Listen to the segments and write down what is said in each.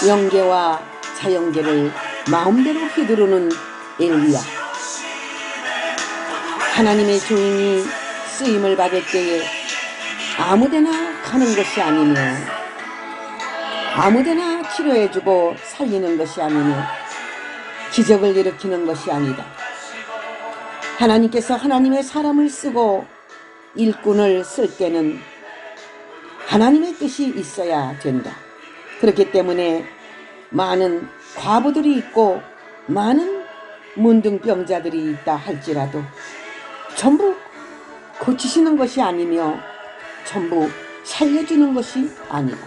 영계와 자연계를 마음대로 휘두르는 엘리야. 하나님의 종인이 쓰임을 받을 때에 아무데나 가는 것이 아니며 아무데나 치료해주고 살리는 것이 아니며 기적을 일으키는 것이 아니다. 하나님께서 하나님의 사람을 쓰고 일꾼을 쓸 때는 하나님의 뜻이 있어야 된다. 그렇기 때문에 많은 과부들이 있고 많은 문둥병자들이 있다 할지라도 전부 고치시는 것이 아니며 전부 살려주는 것이 아니다.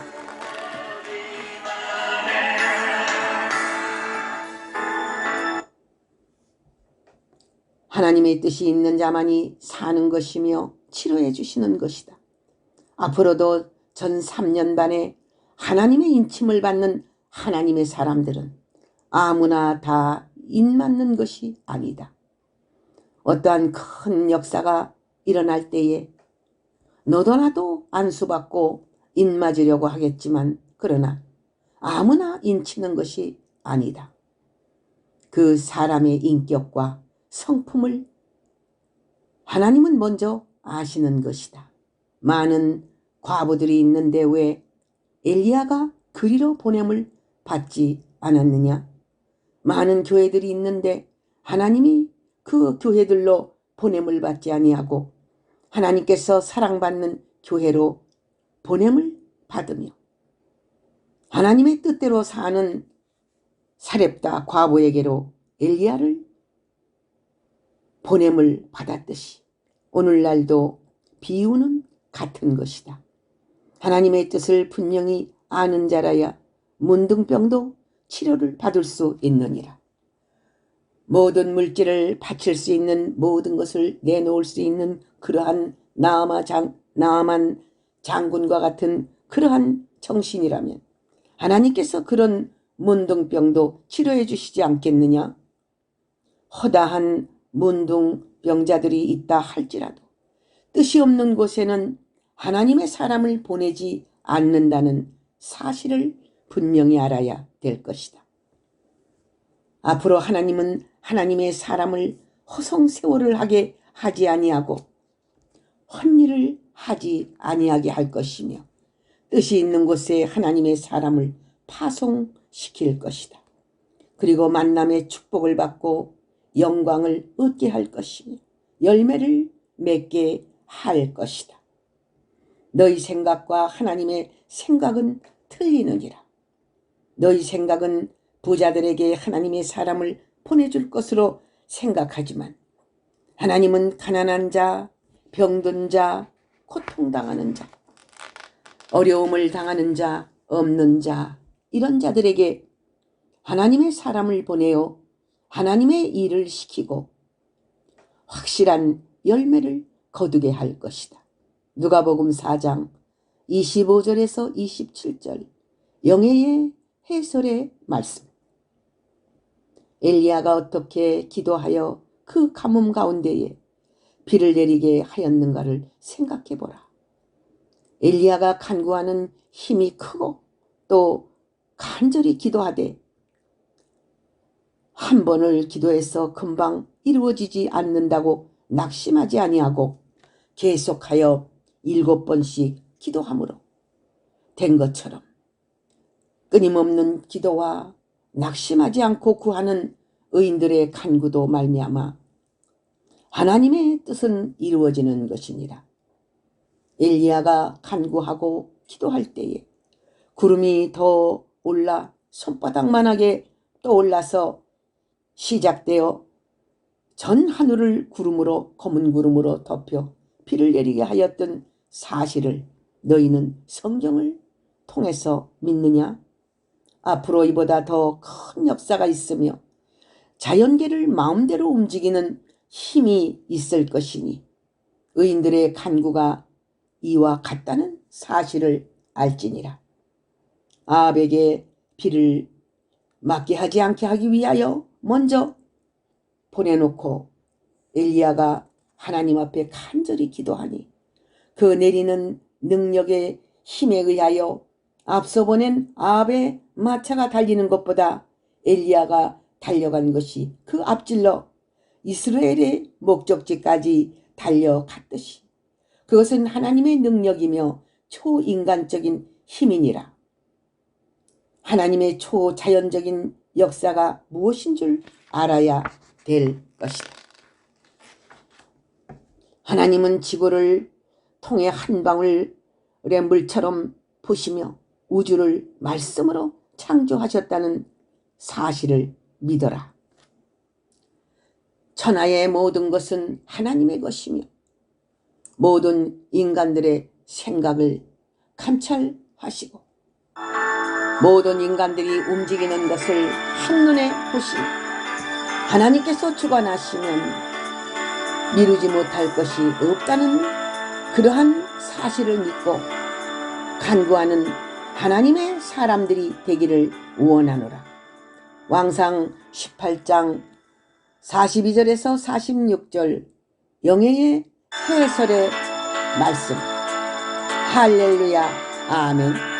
하나님의 뜻이 있는 자만이 사는 것이며 치료해 주시는 것이다. 앞으로도 전 3년 반에 하나님의 인침을 받는 하나님의 사람들은 아무나 다 인맞는 것이 아니다. 어떠한 큰 역사가 일어날 때에 너도 나도 안수받고 인맞으려고 하겠지만 그러나 아무나 인치는 것이 아니다. 그 사람의 인격과 성품을 하나님은 먼저 아시는 것이다. 많은 과부들이 있는데 왜 엘리야가 그리로 보냄을 받지 않았느냐? 많은 교회들이 있는데 하나님이 그 교회들로 보냄을 받지 아니하고 하나님께서 사랑받는 교회로 보냄을 받으며 하나님의 뜻대로 사는 사렙다 과부에게로 엘리야를 보냄을 받았듯이 오늘날도 비유는 같은 것이다. 하나님의 뜻을 분명히 아는 자라야 문둥병도 치료를 받을 수 있느니라. 모든 물질을 바칠 수 있는 모든 것을 내놓을 수 있는 그러한 나아만 장군과 같은 그러한 정신이라면 하나님께서 그런 문둥병도 치료해 주시지 않겠느냐? 허다한 문둥병자들이 있다 할지라도 뜻이 없는 곳에는 하나님의 사람을 보내지 않는다는 사실을 분명히 알아야 될 것이다. 앞으로 하나님은 하나님의 사람을 허송세월을 하게 하지 아니하고 헛일을 하지 아니하게 할 것이며 뜻이 있는 곳에 하나님의 사람을 파송시킬 것이다. 그리고 만남의 축복을 받고 영광을 얻게 할 것이며 열매를 맺게 할 것이다. 너희 생각과 하나님의 생각은 틀리느니라. 너희 생각은 부자들에게 하나님의 사람을 보내줄 것으로 생각하지만 하나님은 가난한 자, 병든 자, 고통당하는 자, 어려움을 당하는 자, 없는 자, 이런 자들에게 하나님의 사람을 보내어 하나님의 일을 시키고 확실한 열매를 거두게 할 것이다. 누가복음 4장 25절에서 27절 영예의 해설의 말씀. 엘리야가 어떻게 기도하여 그 가뭄 가운데에 비를 내리게 하였는가를 생각해 보라. 엘리야가 간구하는 힘이 크고 또 간절히 기도하되 한 번을 기도해서 금방 이루어지지 않는다고 낙심하지 아니하고 계속하여 7번씩 기도함으로 된 것처럼 끊임없는 기도와 낙심하지 않고 구하는 의인들의 간구도 말미암아 하나님의 뜻은 이루어지는 것이니라. 엘리야가 간구하고 기도할 때에 구름이 더 올라 손바닥만하게 떠올라서 시작되어 전 하늘을 구름으로 검은 구름으로 덮여 비를 내리게 하였던 사실을 너희는 성경을 통해서 믿느냐? 앞으로 이보다 더 큰 역사가 있으며 자연계를 마음대로 움직이는 힘이 있을 것이니 의인들의 간구가 이와 같다는 사실을 알지니라. 아합에게 비를 맞게 하지 않게 하기 위하여 먼저 보내놓고 엘리야가 하나님 앞에 간절히 기도하니 그 내리는 능력의 힘에 의하여 앞서 보낸 아합의 마차가 달리는 것보다 엘리야가 달려간 것이 그 앞질러 이스라엘의 목적지까지 달려갔듯이 그것은 하나님의 능력이며 초인간적인 힘이니라. 하나님의 초자연적인 역사가 무엇인 줄 알아야 될 것이다. 하나님은 지구를 통해 한 방울의 물처럼 보시며 우주를 말씀으로 창조하셨다는 사실을 믿어라. 천하의 모든 것은 하나님의 것이며 모든 인간들의 생각을 감찰하시고 모든 인간들이 움직이는 것을 한눈에 보시고 하나님께서 주관하시면 미루지 못할 것이 없다는 그러한 사실을 믿고 간구하는 하나님의 사람들이 되기를 원하노라. 왕상 18장 42절에서 46절 영예의 해설의 말씀. 할렐루야. 아멘.